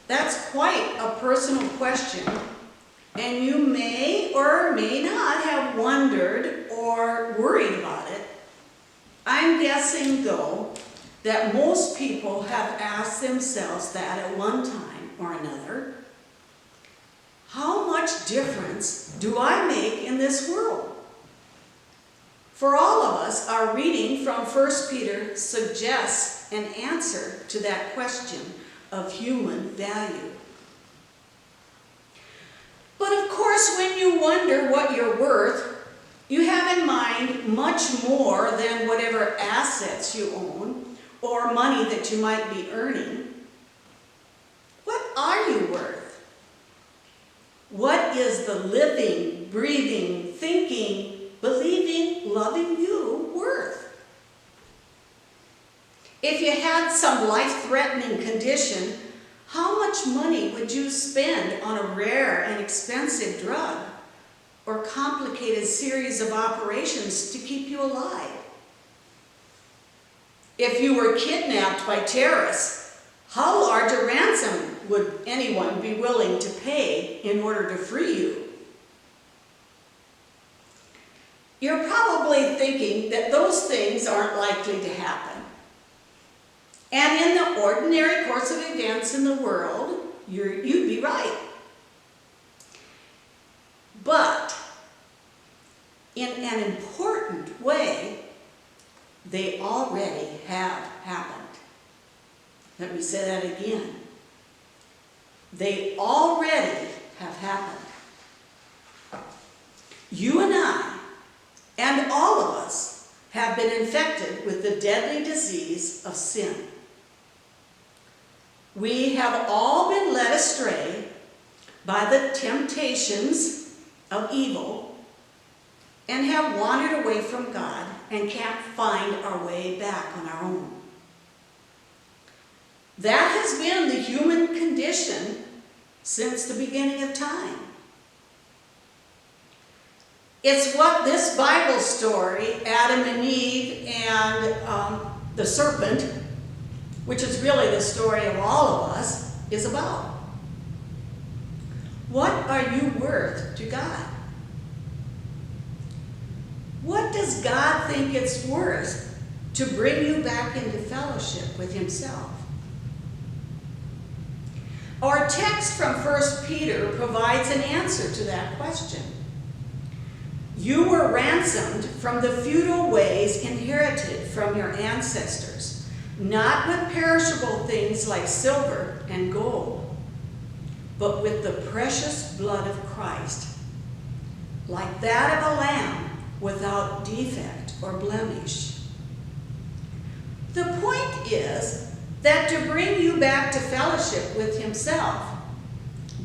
That's quite a personal question, and you may or may not have wondered or worried about it. I'm guessing, though, that most people have asked themselves that at one time or another. How much difference do I make in this world? For all of us, our reading from 1 Peter suggests an answer to that question of human value. But of course, when you wonder what you're worth, you have in mind much more than whatever assets you own or money that you might be earning. What are you worth? What is the living, breathing, thinking, believing, loving you worth? If you had some life-threatening condition, how much money would you spend on a rare and expensive drug or complicated series of operations to keep you alive? If you were kidnapped by terrorists, how large a ransom would anyone be willing to pay in order to free you? You're probably thinking that those things aren't likely to happen. And in the ordinary course of events in the world, you'd be right. But in an important way, they already have happened. Let me say that again. They already have happened. You and I, and all of us, have been infected with the deadly disease of sin. We have all been led astray by the temptations of evil and have wandered away from God and can't find our way back on our own. That has been the human condition since the beginning of time. It's what this Bible story, Adam and Eve and the serpent, which is really the story of all of us, is about. What are you worth to God? What does God think it's worth to bring you back into fellowship with himself? Our text from 1 Peter provides an answer to that question. You were ransomed from the futile ways inherited from your ancestors, not with perishable things like silver and gold, but with the precious blood of Christ, like that of a lamb without defect or blemish. The point is that to bring you back to fellowship with himself,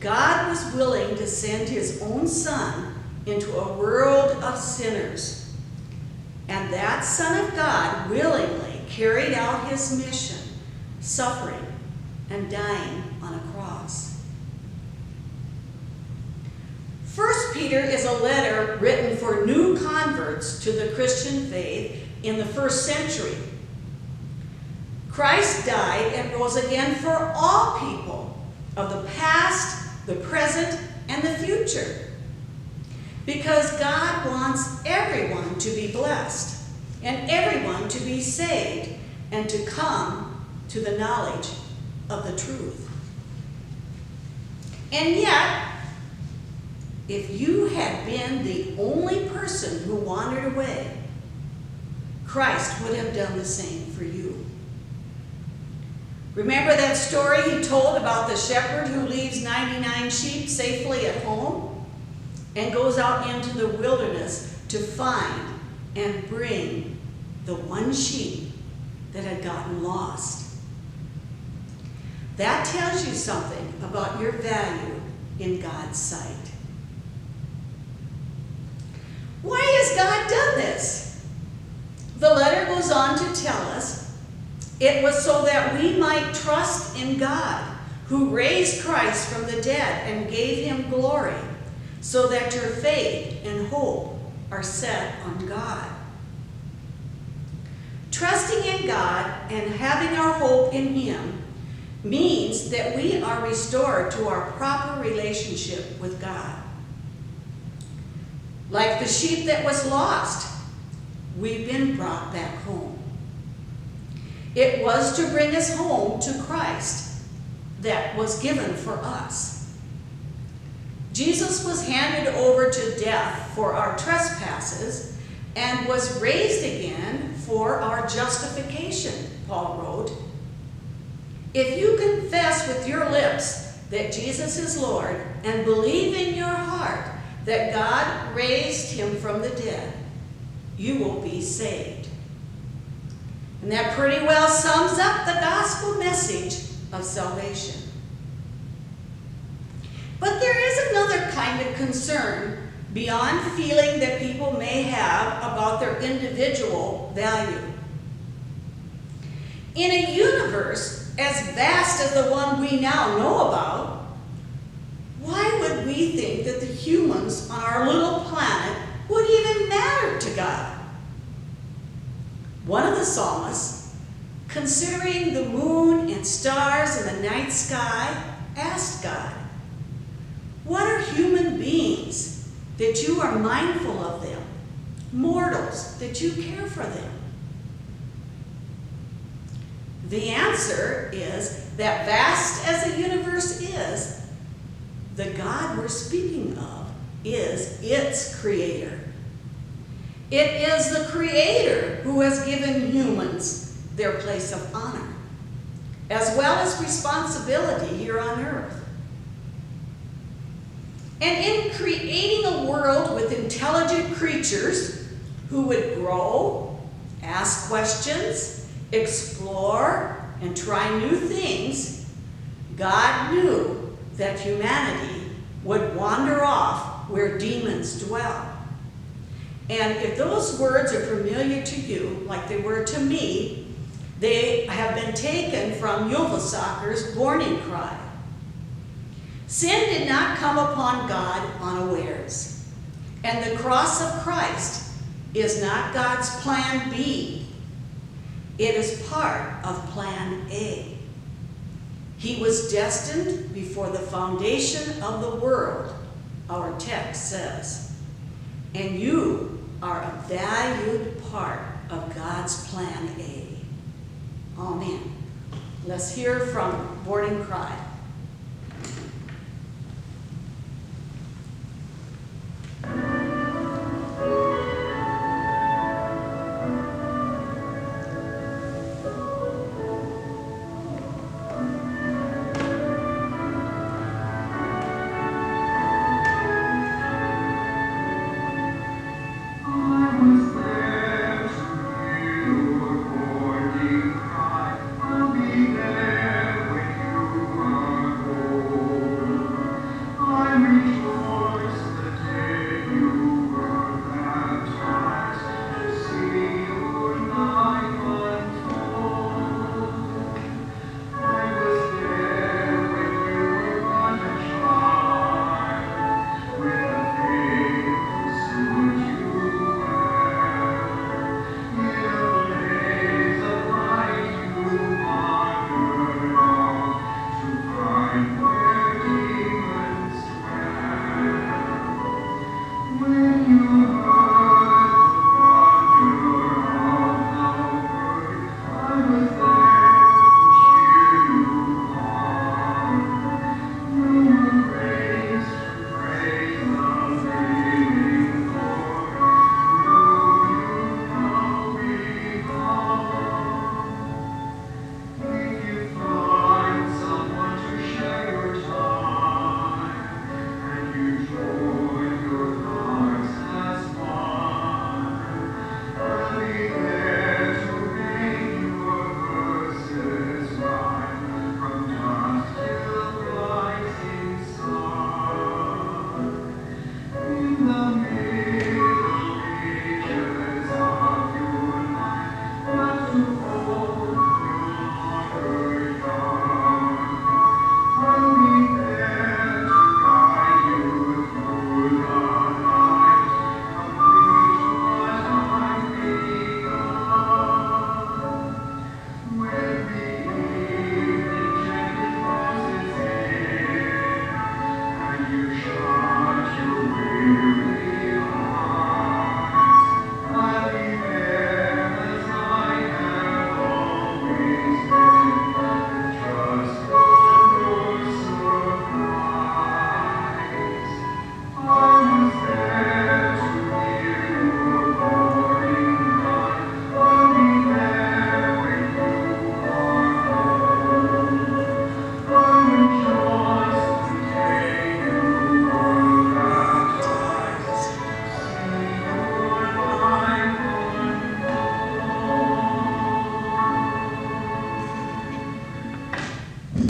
God was willing to send his own Son into a world of sinners. And that Son of God willingly carried out his mission, suffering and dying on a cross. 1 Peter is a letter written for new converts to the Christian faith in the first century. Christ died and rose again for all people of the past, the present, and the future. Because God wants everyone to be blessed and everyone to be saved and to come to the knowledge of the truth. And yet, if you had been the only person who wandered away, Christ would have done the same for you. Remember that story he told about the shepherd who leaves 99 sheep safely at home and goes out into the wilderness to find and bring the one sheep that had gotten lost? That tells you something about your value in God's sight. Why has God done this? The letter goes on to tell us it was so that we might trust in God, who raised Christ from the dead and gave him glory, so that your faith and hope are set on God. Trusting in God and having our hope in him means that we are restored to our proper relationship with God. Like the sheep that was lost, we've been brought back home. It was to bring us home to Christ that was given for us. Jesus was handed over to death for our trespasses and was raised again for our justification, Paul wrote. If you confess with your lips that Jesus is Lord and believe in your heart that God raised him from the dead, you will be saved. And that pretty well sums up the gospel message of salvation. But there is another kind of concern beyond feeling that people may have about their individual value. In a universe as vast as the one we now know about, why would we think that the humans on our little planet would even matter to God? One of the psalmists, considering the moon and stars in the night sky, asked God, "What are human beings that you are mindful of them, mortals that you care for them?" The answer is that vast as the universe is, the God we're speaking of is its creator. It is the creator who has given humans their place of honor, as well as responsibility here on earth. And in creating a world with intelligent creatures who would grow, ask questions, explore, and try new things, God knew that humanity would wander off where demons dwell. And if those words are familiar to you, like they were to me, they have been taken from Yulvasaker's warning cry. Sin did not come upon God unawares, and the cross of Christ is not God's plan B. It is part of plan A. He was destined before the foundation of the world, our text says. And you are a valued part of God's plan A. Amen. Let's hear from Warning Cry.